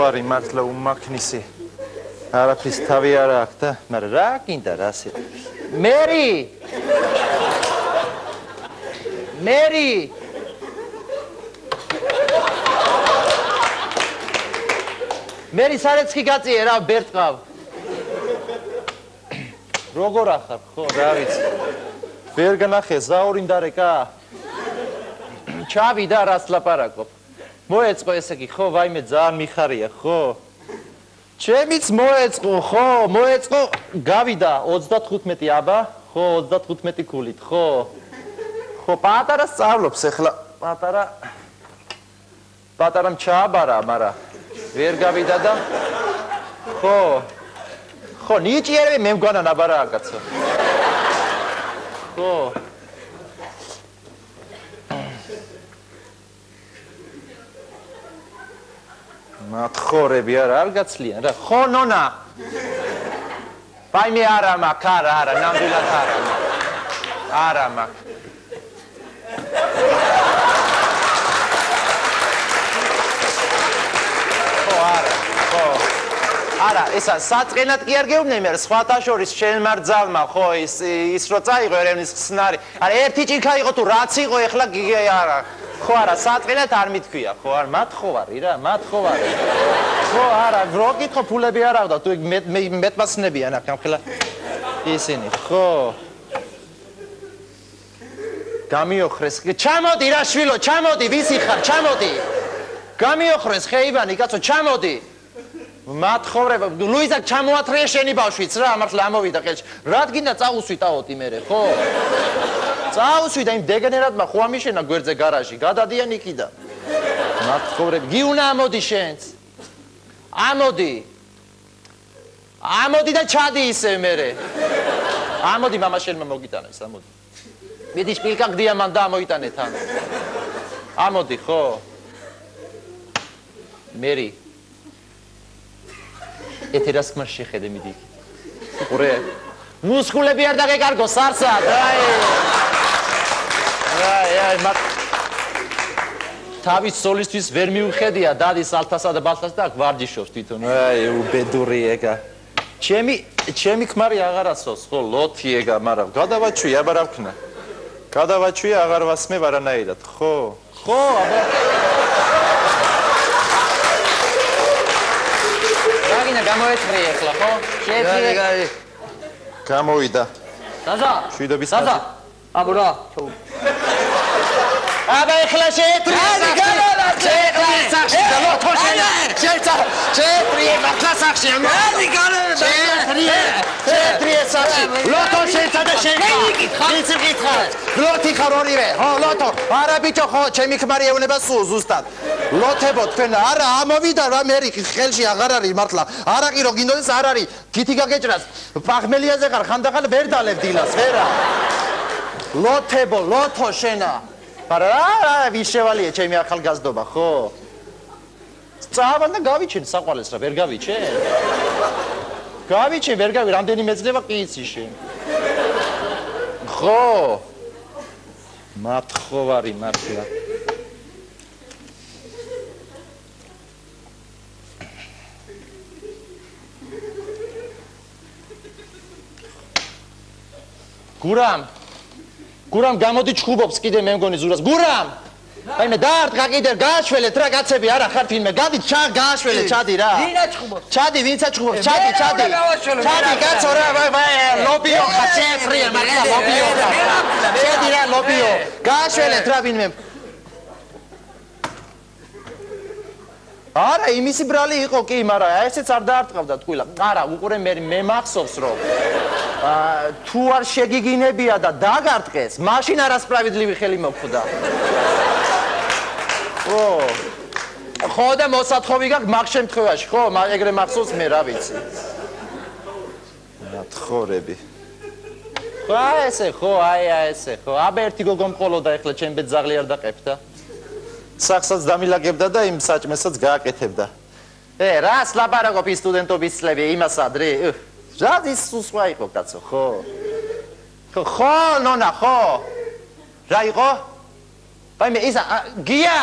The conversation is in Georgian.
ვარი მართლა უმაქნისი. არაფრის თავი არა აქვს და, მაგრამ რა გინდა რასი? მერი! მერი! მერი სარეცხი გაწიე რა ბერტყავ. როგორ ახარ ხო რა ვიცი. ვერ განახე ზაურინდარეკა. ჩავიდა რას ლაპარაკობ. მოეწყო ესე კი ხო ვაიმე ძალიან მიხარია ხო? ჩემიც მოეწყო ხო? მოეწყო გავიდა 35 აბა ხო 35 გულით ხო? ხო პატარა სწავლობს ეხლა პატარამ ჩააბარა მაგრამ ვერ გავიდა და ხო ნიჭიერები მე მგონა ნაბარაა კაცო ხო მათხოვრები არ გაცლიან რა ხო ნონა ვაიმე არა მაქვს არა ნამდვილად არა მაქვს არა, ესა საწყენად კი არ გეუბნები, მაგრამ სხვათა შორის შენ მარძალმა ხო ის რო წაიღო ერევნის ხსნარი. არა, ერთი ჭიქა იყო თუ რაც იყო, ეხლა არა. ხო არა, საწყენად არ მithქვია, ხო არ მათხოვარი რა, მათხოვარი. ხო არა, რო კითხო ფულები არ აღდა, თუ მეტმასნებიან აქ ამხელა ისინი, ხო. გამიოხრეს. ჩამოდი რა შვილო, ჩამოდი, ვისი ხარ, ჩამოდი. გამიოხრეს ხეივანი, კაცო, ჩამოდი. მათხოვრება ლუიზა ჩამოათრია შენი ბავშვიც რა მართლა ამოვიდა ხელში რა გინდა წაუსვი ტაოტი მერე ხო წაუსვი და იმ დეგენერატმა ხო ამიშენა გვერდზე გარაჟი გადადიან იქიდან მათხოვრები გიუნა ამოდი შენც ამოდი და ჩადი ისე მერე ამოდი მამა შენმა მოგიტანა ის ამოდი მიდი შპილკა გდია მან და ამოიტანე თან ამოდი ხო მერი ეთერას ხმარ შეხედე მიდი უყურე მუსკულები არ დაგეკარგო სარსად აი თავის სოლისტვის ვერ მიუხედია დადის ალთასა და ბალთას და გვარჯიშობს თვითონ აი უბედური ეგა ჩემი ხმარი აღარ ასოს ხო ლოთი ეგა მაგრამ გადავაჩვი აბა რა ვქნა გადავაჩვი აღარ ვასმევ არანაირად ხო აბა გამოეცხრე ახლა ხო? შეეცხრე. გამოვიდა. დაზა. შვიდობის კაცი. დაზა. აბა რა. აბა ახლა შეეცხრე. შეეცხრე მასახში. აბი გარეთ. შეეცხრე სახში. ლოტო შეეცადა შეეცხრე. იცი გითხარ. ლოტი ხარ ორივე. ხო ლოტო. არა ბიჭო ხო ჩემი ქმარი ეუნება სულ ზუსტად. ლოთებო თქვენ არა ამოვიდა რა მერი ხელში აღარ არის მართლა არაყი რო გინდოდეს არ არის გითი გაგეჭრას ფახმელიაზე ხარ ხანდახან ვერ დალევ დილას ვერა ლოთებო ლოთო შენა არა ვის შევალია ჩემი ახალგაზრდობა ხო წავალ და გავიჩენ საყვალეს რა ვერ გავიჩენ ვერ გავი რამდენი მეძნება კი იცი შენ ხო მათხოვარი მართლა გურამ გამოდი ჩხუბობს კიდე მე მგონი ზურას გურამ აიმე დაარტყა კიდე გააშველეთ რა კაცები არა ხართ ვინმე გადი გააშველეთ ჩადი რა ვინა ჩხუბობს ჩადი ვინცა ჩხუბობს ჩადი კაცო რა ლობიო ხარ შეეცხრია მაგრამ ლობიო შედი რა ლობიო გააშველეთ რა ვინმე არა იმისი ბრალი იყო კი მაგრამ ესეც არ დაარტყავდა ტყუილა არა უყურე მე მახსოვს რომ თუ არ შეგიგინებია და დაგარტყეს მაშინ არასправედливი ხელი მოხვდა ხო და მოსათხოვი გაქვს მაგ შემთხვევაში ხო ეგრე მახსოვს მე რა ვიცი მათხოვრები ხო ესე ხო აი ესე ხო აბა ერთი გოგო მყოლოდა ეხლა ჩემ ბეძაღლი არ დაყებდა სახსაც დამილაგებდა და იმ საჭმესაც გააკეთებდა რას ლაპარაკობ ის სტუდენტობის წლები იმას ადრე რა ის სხვა იყო კაცო ხო ნონა ხო რა იყო? ვაიმე ისა გია